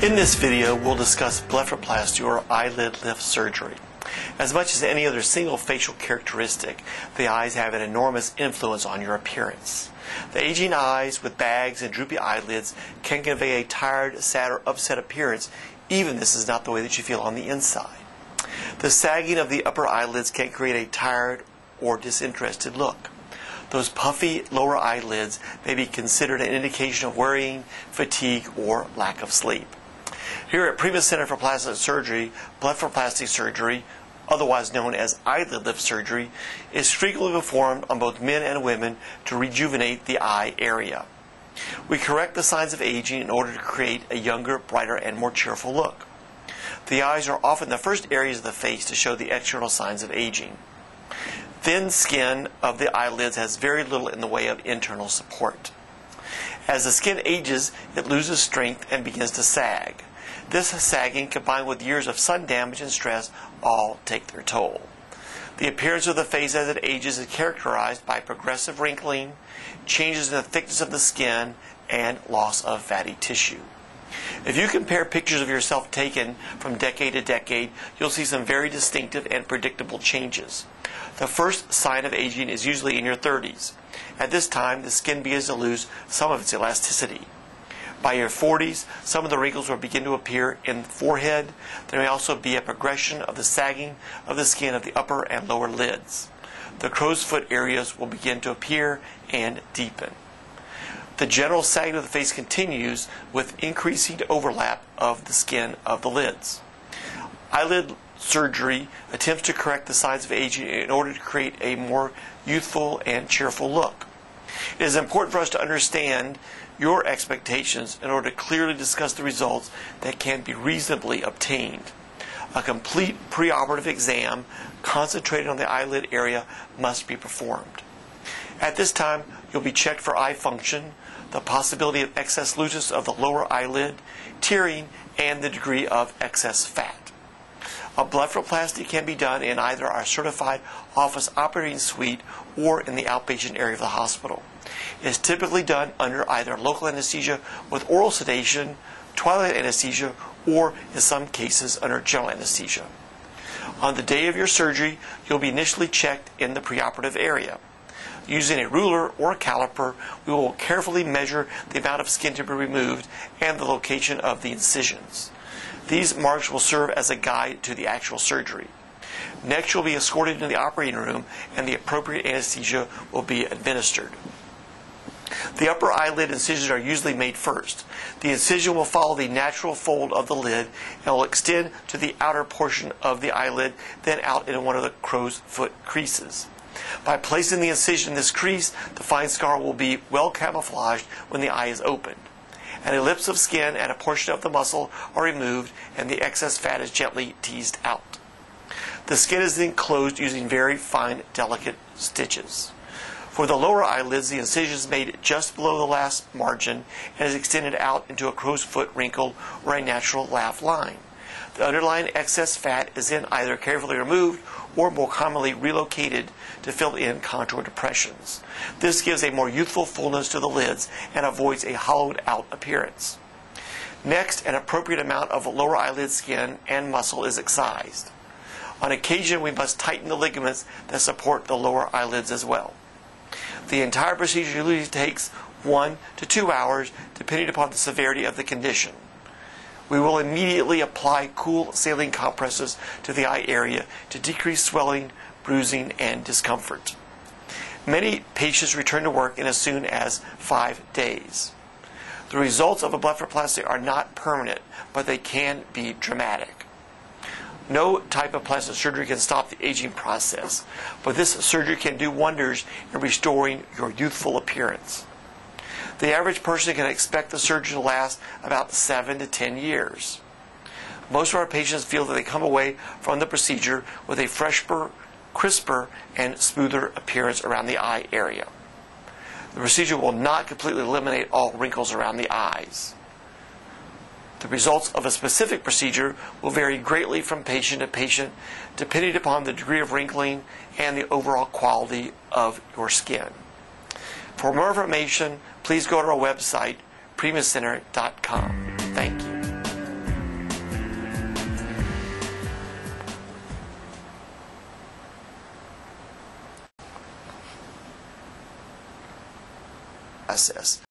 In this video, we'll discuss blepharoplasty or eyelid lift surgery. As much as any other single facial characteristic, the eyes have an enormous influence on your appearance. The aging eyes with bags and droopy eyelids can convey a tired, sad, or upset appearance, even if this is not the way that you feel on the inside. The sagging of the upper eyelids can create a tired or disinterested look. Those puffy lower eyelids may be considered an indication of worrying, fatigue, or lack of sleep. Here at Prima Center for Plastic Surgery, blepharoplasty surgery, otherwise known as eyelid lift surgery, is frequently performed on both men and women to rejuvenate the eye area. We correct the signs of aging in order to create a younger, brighter, and more cheerful look. The eyes are often the first areas of the face to show the external signs of aging. Thin skin of the eyelids has very little in the way of internal support. As the skin ages, it loses strength and begins to sag. This sagging, combined with years of sun damage and stress, all take their toll. The appearance of the face as it ages is characterized by progressive wrinkling, changes in the thickness of the skin, and loss of fatty tissue. If you compare pictures of yourself taken from decade to decade, you'll see some very distinctive and predictable changes. The first sign of aging is usually in your 30s. At this time, the skin begins to lose some of its elasticity. By your 40s, some of the wrinkles will begin to appear in the forehead. There may also be a progression of the sagging of the skin of the upper and lower lids. The crow's foot areas will begin to appear and deepen. The general sagging of the face continues with increasing overlap of the skin of the lids. Eyelid surgery attempts to correct the signs of aging in order to create a more youthful and cheerful look. It is important for us to understand your expectations in order to clearly discuss the results that can be reasonably obtained. A complete preoperative exam concentrated on the eyelid area must be performed. At this time, you'll be checked for eye function, the possibility of excess looseness of the lower eyelid, tearing, and the degree of excess fat. A blepharoplasty can be done in either our certified office operating suite or in the outpatient area of the hospital. It is typically done under either local anesthesia with oral sedation, twilight anesthesia, or in some cases under general anesthesia. On the day of your surgery, you'll be initially checked in the preoperative area. Using a ruler or a caliper, we will carefully measure the amount of skin to be removed and the location of the incisions. These marks will serve as a guide to the actual surgery. Next, you'll be escorted into the operating room and the appropriate anesthesia will be administered. The upper eyelid incisions are usually made first. The incision will follow the natural fold of the lid and will extend to the outer portion of the eyelid, then out into one of the crow's foot creases. By placing the incision in this crease, the fine scar will be well camouflaged when the eye is opened. An ellipse of skin and a portion of the muscle are removed and the excess fat is gently teased out. The skin is then closed using very fine, delicate stitches. For the lower eyelids, the incision is made just below the last margin and is extended out into a crow's foot wrinkle or a natural laugh line. The underlying excess fat is then either carefully removed or more commonly relocated to fill in contour depressions. This gives a more youthful fullness to the lids and avoids a hollowed out appearance. Next, an appropriate amount of lower eyelid skin and muscle is excised. On occasion, we must tighten the ligaments that support the lower eyelids as well. The entire procedure usually takes 1 to 2 hours, depending upon the severity of the condition. We will immediately apply cool saline compresses to the eye area to decrease swelling, bruising, and discomfort. Many patients return to work in as soon as 5 days. The results of a blepharoplasty are not permanent, but they can be dramatic. No type of plastic surgery can stop the aging process, but this surgery can do wonders in restoring your youthful appearance. The average person can expect the surgery to last about 7 to 10 years. Most of our patients feel that they come away from the procedure with a fresher, crisper, and smoother appearance around the eye area. The procedure will not completely eliminate all wrinkles around the eyes. The results of a specific procedure will vary greatly from patient to patient, depending upon the degree of wrinkling and the overall quality of your skin. For more information, please go to our website, primacenter.com. Thank you. process.